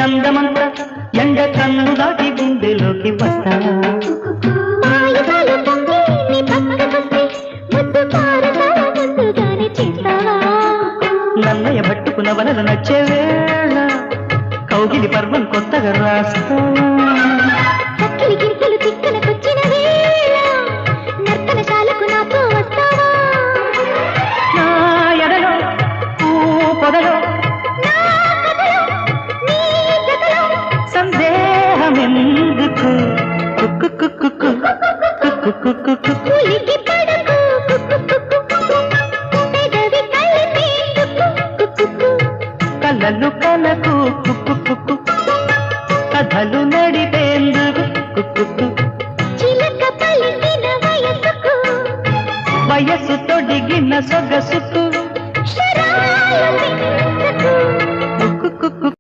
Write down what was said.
అందమంతా ఎండ కన్ను దాటి గుండెలోకి వస్తావా నన్నయ్య పట్టుకున్న వలన నచ్చే వేళ కౌగిలి పర్వం కొత్తగా రాస్తా నా ఎడలో పొదలో సందేహమెందుకు కలలు కలకు కథలు నడిపేందుకు వయస్సు తొడిగిన సొగసుకు